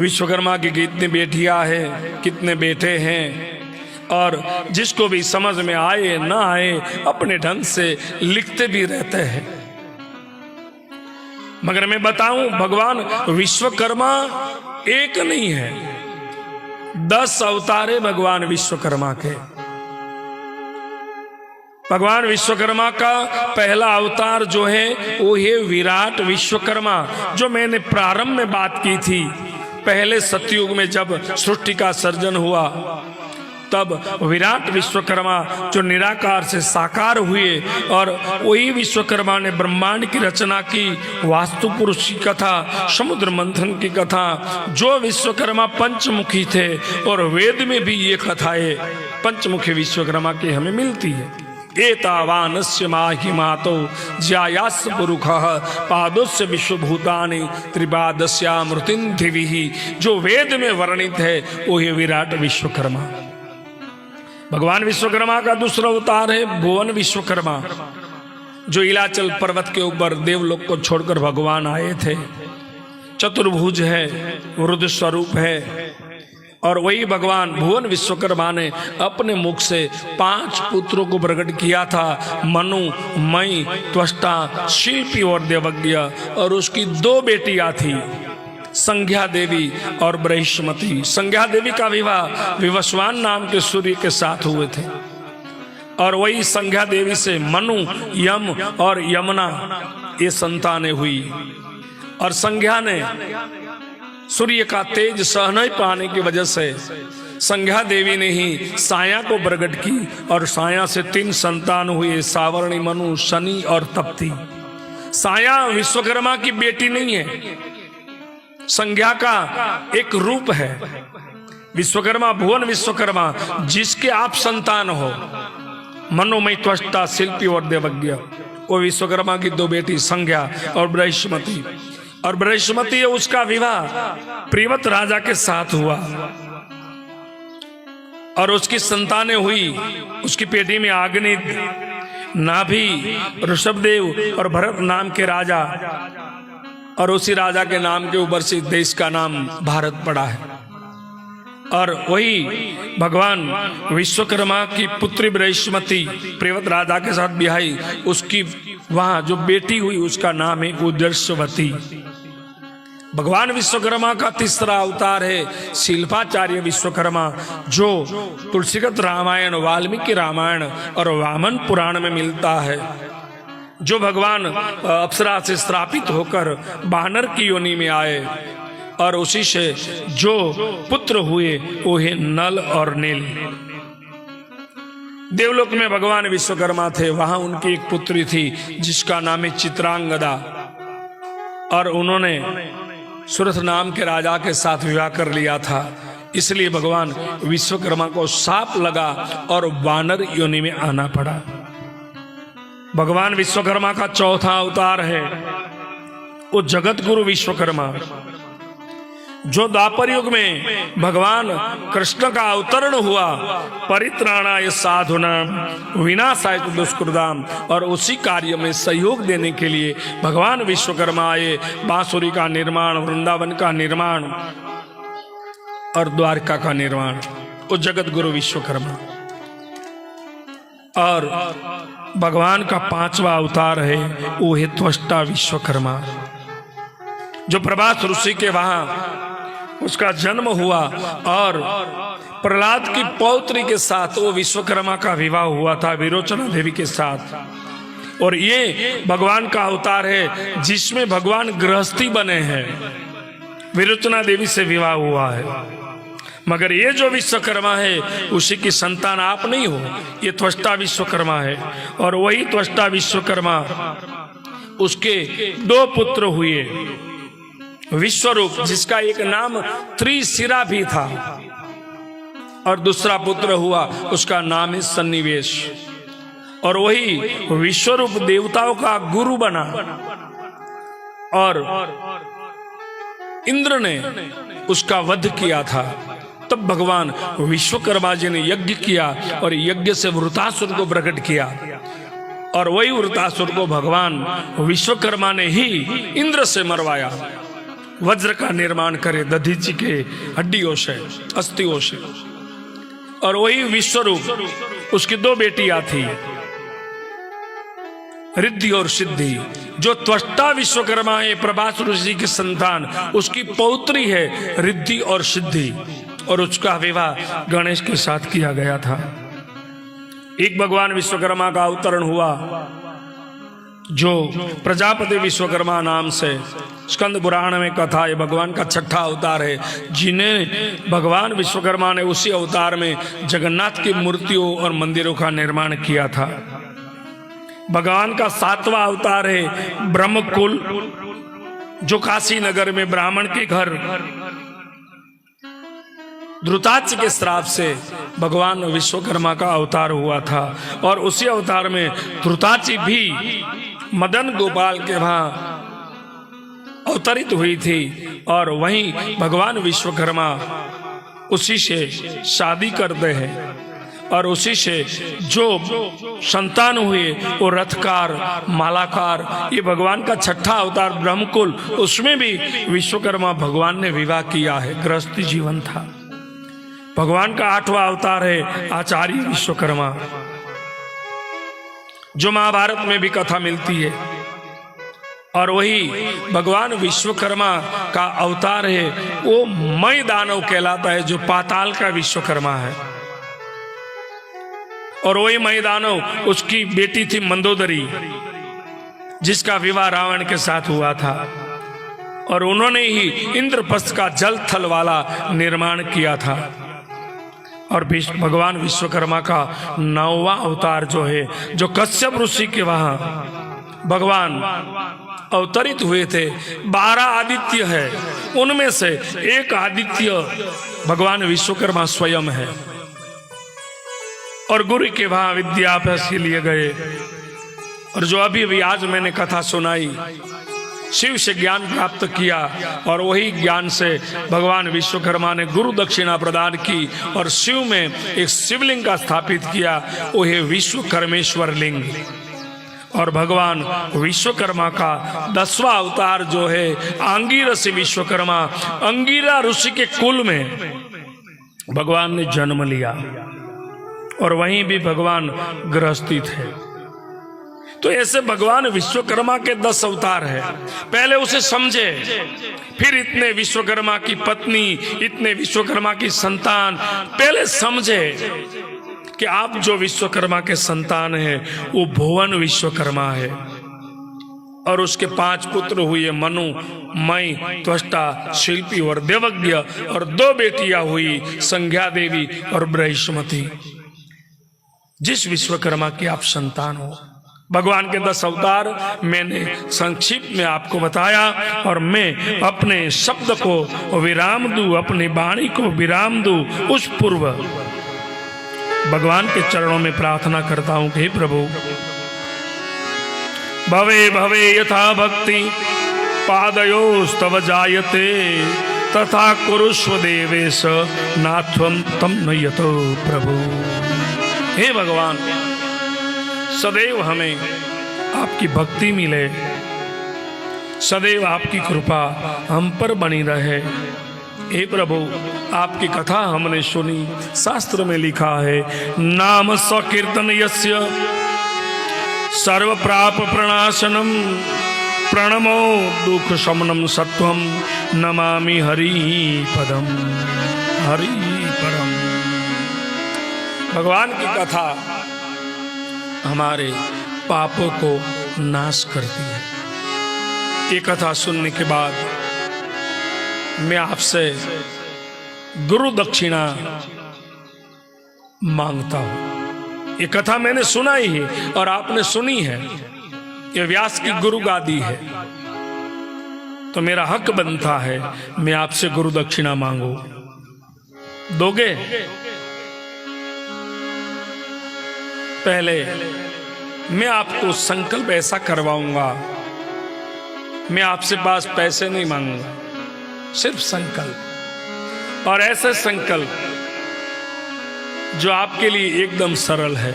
विश्वकर्मा की कितनी बेटियां हैं, कितने बेटे हैं, और जिसको भी समझ में आए ना आए अपने ढंग से लिखते भी रहते हैं। मगर मैं बताऊं, भगवान विश्वकर्मा एक नहीं है, 10 अवतार है भगवान विश्वकर्मा के। भगवान विश्वकर्मा का पहला अवतार जो है वो है विराट विश्वकर्मा, जो मैंने प्रारंभ में बात की थी। पहले सतयुग में जब सृष्टि का सर्जन हुआ तब विराट विश्वकर्मा जो निराकार से साकार हुए, और वही विश्वकर्मा ने ब्रह्मांड की रचना की, वास्तु पुरुष की कथा, समुद्र मंथन की कथा, जो विश्वकर्मा पंचमुखी थे, और वेद में भी ये कथाएं पंचमुखी विश्वकर्मा की हमें मिलती है। एतावानस्य माहिमातो ज्यायास पुरुखः पादोस्य विश्वभूतानि त्रिपादस्यामृतिं दिविहि, जो वेद में वर्णित है वो है विराट विश्वकर्मा। भगवान विश्वकर्मा का दूसरा अवतार है भुवन विश्वकर्मा, जो इलाचल पर्वत के ऊपर देवलोक को छोड़कर भगवान आए थे। चतुर्भुज है, रुद्र स्वरूप है, और वही भगवान भुवन विश्वकर्मा ने अपने मुख से 5 पुत्रों को प्रकट किया था, मनु, मई, त्वष्टा, शिल्पी और देवज्ञ। और उसकी 2 बेटियां थी, संज्ञा देवी और बृहस्पति। संज्ञा देवी का विवाह विवस्वान नाम के सूर्य के साथ हुए थे, और वही संज्ञा देवी से मनु, यम और यमुना ये संतानें हुई। और संज्ञा ने सूर्य का तेज सह नहीं पाने की वजह से संज्ञा देवी ने ही साया को प्रकट की, और साया से 3 संतान हुए, सावर्णी, मनु, शनि और तप्ती। साया विश्वकर्मा की बेटी नहीं है, संज्ञा का एक रूप है। विश्वकर्मा भुवन विश्वकर्मा जिसके आप संतान हो, मनोमय, त्वष्टा, शिल्पी और देवज्ञ, वो विश्वकर्मा की 2 बेटी संज्ञा और बृहस्पति। और बृहस्पति उसका विवाह प्रियव्रत राजा के साथ हुआ, और उसकी संतानें हुई। उसकी पेटी में अग्निद, नाभि, ऋषभदेव और भरत नाम के राजा, और उसी राजा के नाम के ऊपर से देश का नाम भारत पड़ा है। और वही भगवान विश्वकर्मा की पुत्री बृहस्पति प्रियव्रत राजा के साथ बिहाई, उसकी वहां जो बेटी हुई उसका नाम है उदर्शवती। भगवान विश्वकर्मा का तीसरा अवतार है शिल्पाचार्य विश्वकर्मा, जो तुलसीगत रामायण, वाल्मीकि रामायण और वामन पुराण में मिलता है। जो भगवान अप्सरा से श्रापित होकर वानर की योनि में आए, और उसी से जो पुत्र हुए वो है नल और नील। देवलोक में भगवान विश्वकर्मा थे, वहां उनकी एक पुत्री थी जिसका नाम है चित्रांगदा, और उन्होंने सुरथ नाम के राजा के साथ विवाह कर लिया था। इसलिए भगवान विश्वकर्मा को शाप लगा और वानर योनि में आना पड़ा। भगवान विश्वकर्मा का चौथा अवतार है वो जगत गुरु विश्वकर्मा, जो द्वापर युग में भगवान कृष्ण का अवतरण हुआ, परित्राणाय साधूनां विनाशाय दुष्कृतां, और उसी कार्य में सहयोग देने के लिए भगवान विश्वकर्मा आए। बांसुरी का निर्माण, वृंदावन का निर्माण और द्वारका का निर्माण, वो जगत गुरु विश्वकर्मा। और भगवान का 5वां अवतार है वो है त्वष्टा विश्वकर्मा, जो प्रभास ऋषि के वहां उसका जन्म हुआ, और प्रहलाद की पौत्री के साथ वो विश्वकर्मा का विवाह हुआ था विरोचना देवी के साथ। और ये भगवान का अवतार है जिसमें भगवान गृहस्थी बने हैं, विरोचना देवी से विवाह हुआ है। मगर ये जो विश्वकर्मा है उसी की संतान आप नहीं हो, ये त्वष्टा विश्वकर्मा है। और वही त्वष्टा विश्वकर्मा, उसके 2 पुत्र हुए, विश्वरूप जिसका एक नाम त्रिशिरा भी था, और दूसरा पुत्र हुआ उसका नाम है सन्निवेश। और वही विश्वरूप देवताओं का गुरु बना, और इंद्र ने उसका वध किया था। तब भगवान विश्वकर्मा जी ने यज्ञ किया, और यज्ञ से वृतासुर को प्रकट किया, और वही वृतासुर को भगवान विश्वकर्मा ने ही इंद्र से मरवाया। वज्र का निर्माण करे दधीची के हड्डियों से, अस्थियों से। और वही विश्वरूप, उसकी दो बेटियां थी, रिद्धि और सिद्धि। जो त्वष्टा विश्वकर्मा है प्रभास ऋषि की संतान, उसकी पौत्री है रिद्धि और सिद्धि, और उसका विवाह गणेश के साथ किया गया था। एक भगवान विश्वकर्मा का अवतरण हुआ, जो प्रजापति विश्वकर्मा नाम से स्कंद पुराण में कथा है। भगवान का छठा अवतार है, जिन्हें भगवान विश्वकर्मा ने उसी अवतार में जगन्नाथ की मूर्तियों और मंदिरों का निर्माण किया था। भगवान का सातवां अवतार है ब्रह्मकुल, जो काशी नगर में ब्राह्मण के घर ध्रुताच के श्राप से भगवान विश्वकर्मा का अवतार हुआ था। और उसी अवतार में ध्रुताची भी मदन गोपाल के वहां अवतरित हुई थी, और वहीं भगवान विश्वकर्मा उसी से शादी करते हैं, और उसी से जो संतान हुए वो रथकार, मालाकार। ये भगवान का छठा अवतार ब्रह्मकुल, उसमें भी विश्वकर्मा भगवान ने विवाह किया है, गृहस्थी जीवन था। भगवान का आठवां अवतार है आचार्य विश्वकर्मा, जो महाभारत में भी कथा मिलती है। और वही भगवान विश्वकर्मा का अवतार है वो मय दानव कहलाता है, जो पाताल का विश्वकर्मा है। और वही मय दानव, उसकी बेटी थी मंदोदरी, जिसका विवाह रावण के साथ हुआ था, और उन्होंने ही इंद्रप्रस्थ का जल थल वाला निर्माण किया था। और भगवान विश्वकर्मा का 9वां अवतार जो है, जो कश्यप ऋषि के वहां भगवान अवतरित हुए थे, 12 आदित्य है, उनमें से एक आदित्य भगवान विश्वकर्मा स्वयं है। और गुरु के वहां विद्याभ्यास के लिए गए, और जो अभी आज मैंने कथा सुनाई, शिव से ज्ञान प्राप्त किया, और वही ज्ञान से भगवान विश्वकर्मा ने गुरु दक्षिणा प्रदान की, और शिव में एक शिवलिंग का स्थापित किया, वो है विश्वकर्मेश्वर लिंग। और भगवान विश्वकर्मा का 10वां अवतार जो है आंगिरस विश्वकर्मा, अंगिरा ऋषि के कुल में भगवान ने जन्म लिया, और वहीं भी भगवान गृहस्थी थे। तो ऐसे भगवान विश्वकर्मा के 10 अवतार है। पहले उसे समझे, फिर इतने विश्वकर्मा की पत्नी, इतने विश्वकर्मा की संतान, पहले समझे कि आप जो विश्वकर्मा के संतान हैं वो भुवन विश्वकर्मा है। और उसके 5 पुत्र हुए, मनु, मई, त्वष्टा, शिल्पी और देवज्ञ, और 2 बेटियां हुई, संज्ञा देवी और बृहस्पति। जिस विश्वकर्मा की आप संतान हो, भगवान के 10 अवतार मैंने संक्षिप्त में आपको बताया, और मैं अपने शब्द को विराम दूं, अपनी वाणी को विराम दूं, उस पूर्व भगवान के चरणों में प्रार्थना करता हूं, हे प्रभु, भवे भवे यथा भक्ति पादयोस्तव जायते, तथा कुरुष्व देवेश नाथ्वं तम नयतो प्रभु। हे भगवान, सदैव हमें आपकी भक्ति मिले, सदैव आपकी कृपा हम पर बनी रहे। हे प्रभु, आपकी कथा हमने सुनी, शास्त्र में लिखा है, नाम सकीर्तन यस्य सर्व प्राप प्रणाशनम, प्रणमो दुख शमनम सत्वम, नमामि हरि पदम, हरि परम। भगवान की कथा हमारे पापों को नाश करती है। ये कथा सुनने के बाद मैं आपसे गुरु दक्षिणा मांगता हूं। ये कथा मैंने सुनाई है और आपने सुनी है, ये व्यास की गुरु गादी है, तो मेरा हक बनता है मैं आपसे गुरु दक्षिणा मांगू। दोगे? पहले मैं आपको संकल्प ऐसा करवाऊंगा, मैं आपसे पास पैसे नहीं मांगूंगा, सिर्फ संकल्प, और ऐसे संकल्प जो आपके लिए एकदम सरल है।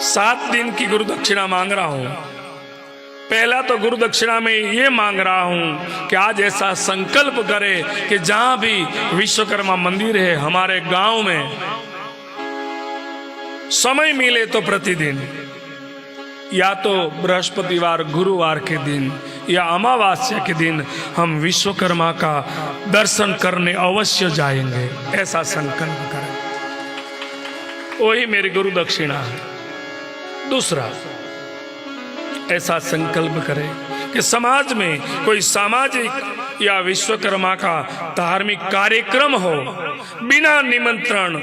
7 दिन की गुरु दक्षिणा मांग रहा हूं, पहला तो गुरु दक्षिणा में ये मांग रहा हूं कि आज ऐसा संकल्प करे कि जहां भी विश्वकर्मा मंदिर है हमारे गांव में, समय मिले तो प्रतिदिन या तो बृहस्पतिवार गुरुवार के दिन या अमावस्या के दिन हम विश्वकर्मा का दर्शन करने अवश्य जाएंगे, ऐसा संकल्प करें। वही मेरी गुरु दक्षिणा है। दूसरा, ऐसा संकल्प करें कि समाज में कोई सामाजिक या विश्वकर्मा का धार्मिक कार्यक्रम हो, बिना निमंत्रण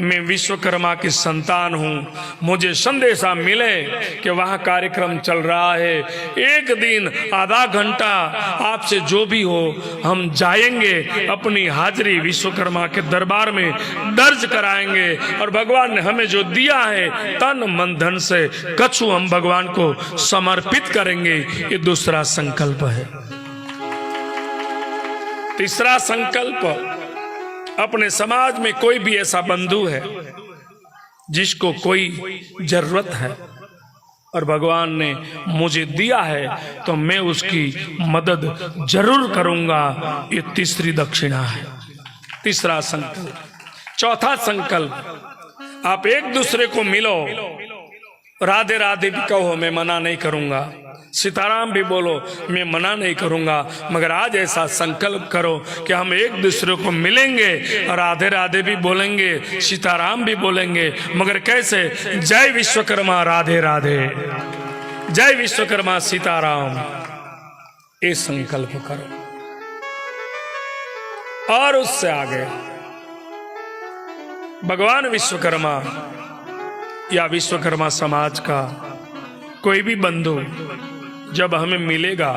मैं विश्वकर्मा की संतान हूं, मुझे संदेशा मिले कि वहां कार्यक्रम चल रहा है, एक दिन आधा घंटा आपसे जो भी हो हम जाएंगे, अपनी हाजिरी विश्वकर्मा के दरबार में दर्ज कराएंगे और भगवान ने हमें जो दिया है तन मन धन से कछु हम भगवान को समर्पित करेंगे। ये दूसरा संकल्प है। तीसरा संकल्प, अपने समाज में कोई भी ऐसा बंधु है जिसको कोई जरूरत है और भगवान ने मुझे दिया है तो मैं उसकी मदद जरूर करूंगा, ये तीसरी दक्षिणा है, तीसरा संकल्प। चौथा संकल्प, आप एक दूसरे को मिलो, राधे राधे भी कहो, मैं मना नहीं करूंगा, सीताराम भी बोलो, मैं मना नहीं करूंगा, मगर आज ऐसा संकल्प करो कि हम एक दूसरे को मिलेंगे और राधे राधे भी बोलेंगे, सीताराम भी बोलेंगे, मगर कैसे? जय विश्वकर्मा राधे राधे, जय विश्वकर्मा सीताराम, ये संकल्प करो। और उससे आगे भगवान विश्वकर्मा या विश्वकर्मा समाज का कोई भी बंधु जब हमें मिलेगा